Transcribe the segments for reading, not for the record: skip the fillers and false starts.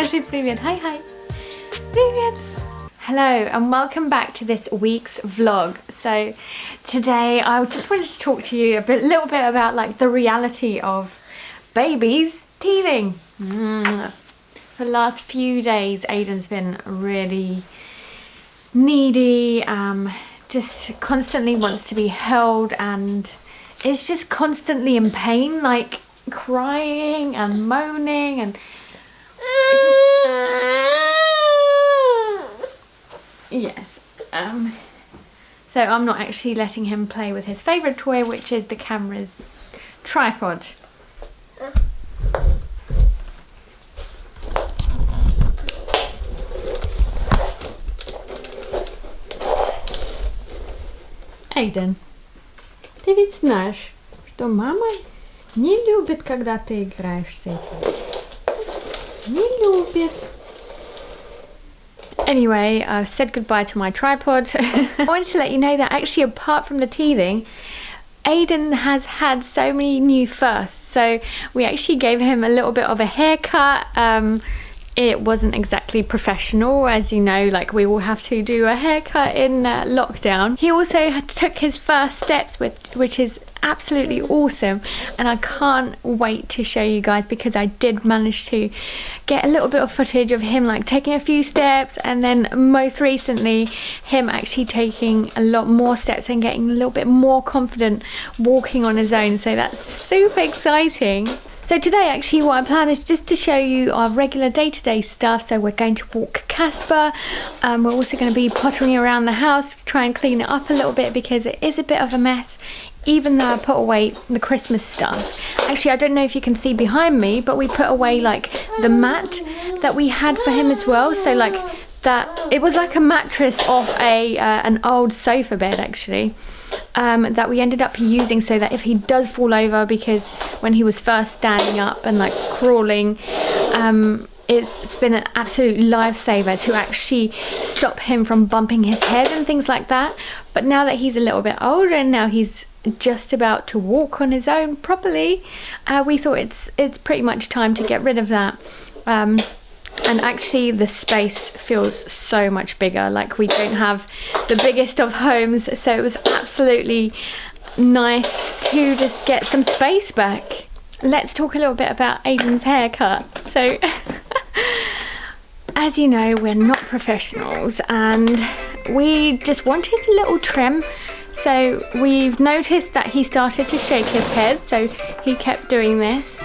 Скажи привет. Hi. Привет. Hello and welcome back to this week's vlog. So today I just wanted to talk to you little bit about like the reality of babies teething. For the last few days Aiden's been really needy, just constantly wants to be held and is just constantly in pain, like crying and moaning and yes. So I'm not actually letting him play with his favourite toy, which is the camera's tripod. Эйден, ты ведь знаешь, что мама не любит, когда ты играешь с этим. Не любит. Anyway, I've said goodbye to my tripod. I wanted to let you know that actually apart from the teething, Aiden has had so many new firsts. So we actually gave him a little bit of a haircut. It wasn't exactly professional, as you know, like we all have to do a haircut in lockdown. He also took his first steps, which is absolutely awesome, and I can't wait to show you guys because I did manage to get a little bit of footage of him like taking a few steps, and then most recently him actually taking a lot more steps and getting a little bit more confident walking on his own, so that's super exciting. So today actually what I plan is just to show you our regular day-to-day stuff. So we're going to walk Casper, we're also going to be pottering around the house to try and clean it up a little bit because it is a bit of a mess, even though I put away the Christmas stuff. Actually, I don't know if you can see behind me, but we put away like the mat that we had for him as well. So like that, it was like a mattress off an old sofa bed actually. That we ended up using so that if he does fall over, because when he was first standing up and like crawling, it's been an absolute lifesaver to actually stop him from bumping his head and things like that. But now that he's a little bit older and now he's just about to walk on his own properly, we thought it's pretty much time to get rid of that. And actually the space feels so much bigger, like we don't have the biggest of homes, so it was absolutely nice to just get some space back. Let's talk a little bit about Aiden's haircut. So as you know, we're not professionals and we just wanted a little trim. So we've noticed that he started to shake his head, so he kept doing this.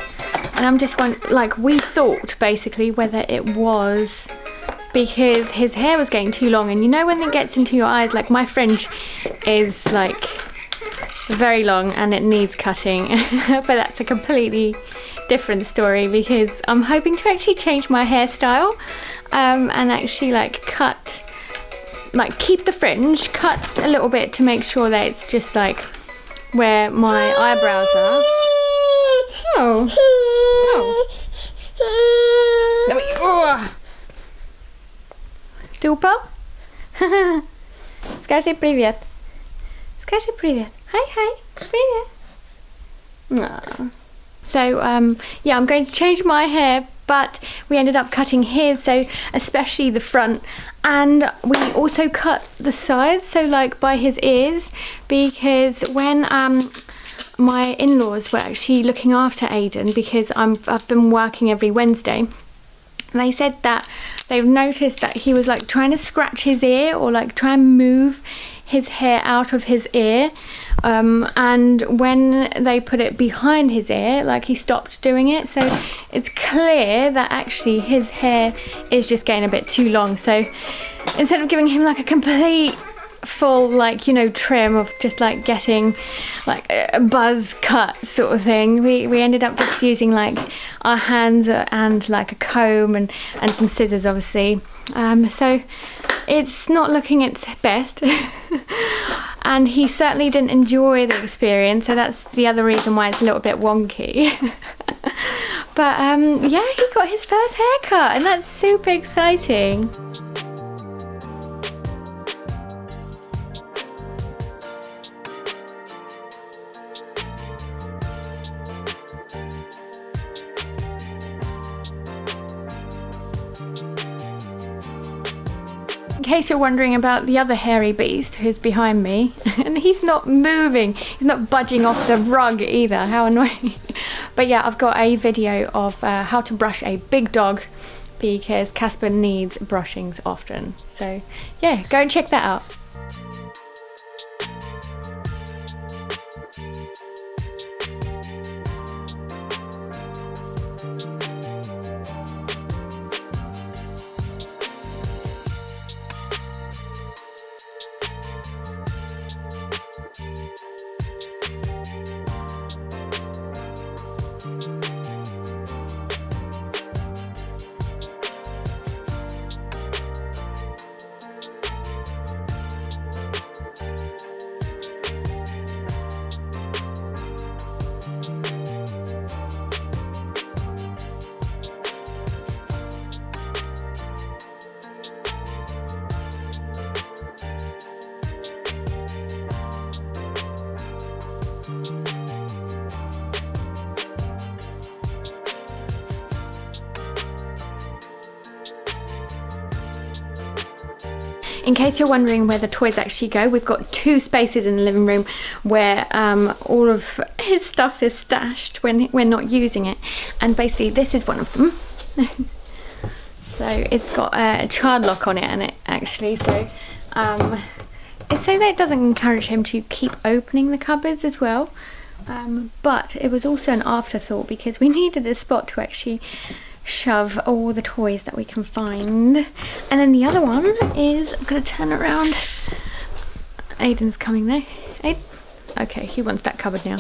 And I'm just wondering, like, we thought basically whether it was because his hair was getting too long. And you know when it gets into your eyes, like my fringe is like very long and it needs cutting. But that's a completely different story because I'm hoping to actually change my hairstyle and actually like cut, like keep the fringe, cut a little bit to make sure that it's just like where my eyebrows are. Тупо? Скажи привет. Скажи привет. Hi. Привет. So yeah, I'm going to change my hair, but we ended up cutting his, so especially the front, and we also cut the sides, so like by his ears, because when my in-laws were actually looking after Aiden, because I've been working every Wednesday, they said that they've noticed that he was like trying to scratch his ear or like try and move his hair out of his ear, and when they put it behind his ear, like he stopped doing it. So it's clear that actually his hair is just getting a bit too long. So instead of giving him like a complete full, like, you know, trim of just like getting like a buzz cut sort of thing, we ended up just using like our hands and like a comb and some scissors obviously. So it's not looking its best and he certainly didn't enjoy the experience, so that's the other reason why it's a little bit wonky. But yeah, he got his first haircut and that's super exciting. case you're wondering about the other hairy beast who's behind me, and he's not moving, he's not budging off the rug either, how annoying. But yeah, I've got a video of how to brush a big dog because Casper needs brushings often. So yeah, go and check that out. In case you're wondering where the toys actually go, we've got 2 spaces in the living room where all of his stuff is stashed when we're not using it. And basically this is one of them. So it's got a child lock on it, and it actually, so it's so that it doesn't encourage him to keep opening the cupboards as well. But it was also an afterthought because we needed a spot to actually shove all the toys that we can find. And then the other one is, I'm gonna turn around. Aiden's coming there. Aiden? Okay, he wants that cupboard now.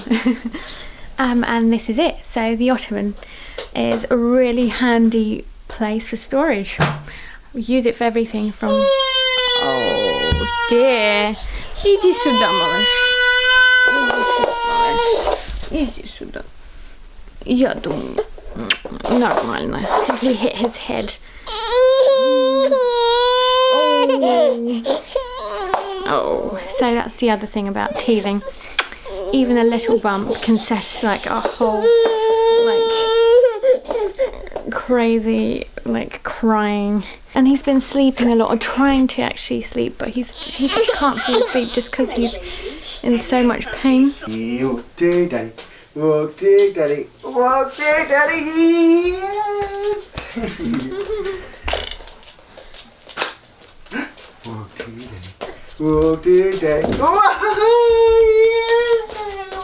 And this is it. So the ottoman is a really handy place for storage. We use it for everything from, oh dear. Иди сюда, малыш. Иди сюда. Я думаю, нормально. He hit his head. Oh, so that's the other thing about teething. Even a little bump can set like a whole, like, crazy, like, crying. And he's been sleeping a lot, or trying to actually sleep, but he just can't fall asleep just because he's in so much pain. Walk to daddy, walk to daddy, walk to daddy. Walk to daddy, walk to daddy.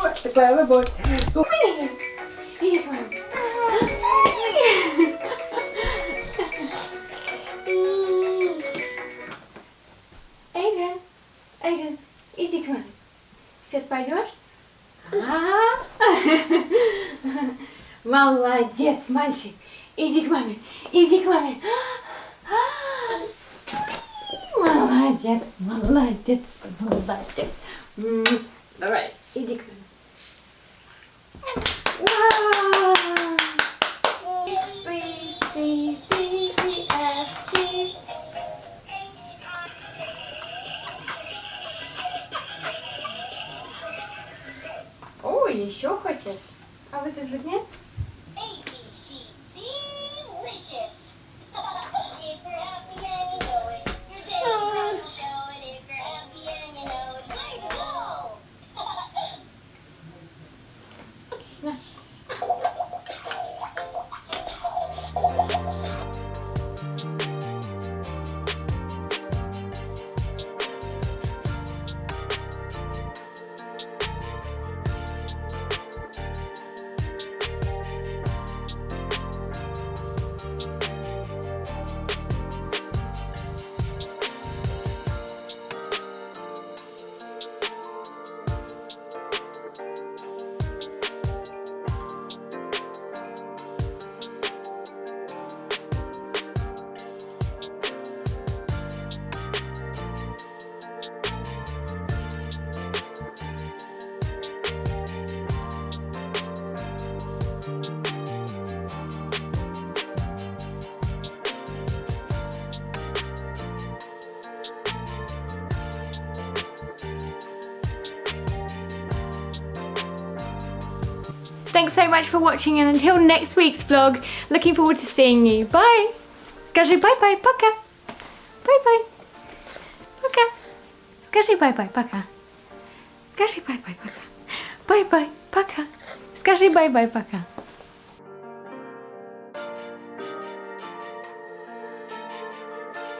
What the clever boy. Come here. Here, come on. Aiden, Aiden, иди к маме. Сейчас пойдешь? Молодец, мальчик. Иди к маме, иди к маме. Молодец, молодец, молодец. Давай, иди к маме. Вау! A, B, C, D, E, F, G. О, еще хочешь? А вот это нет? Thanks so much for watching, and until next week's vlog, looking forward to seeing you. Bye! Скажи bye-bye, пока! Bye-bye! Скажи бай-бай, пока. Скажи бай-бай, пока. Бай-бай, пока. Скажи бай-бай, пока.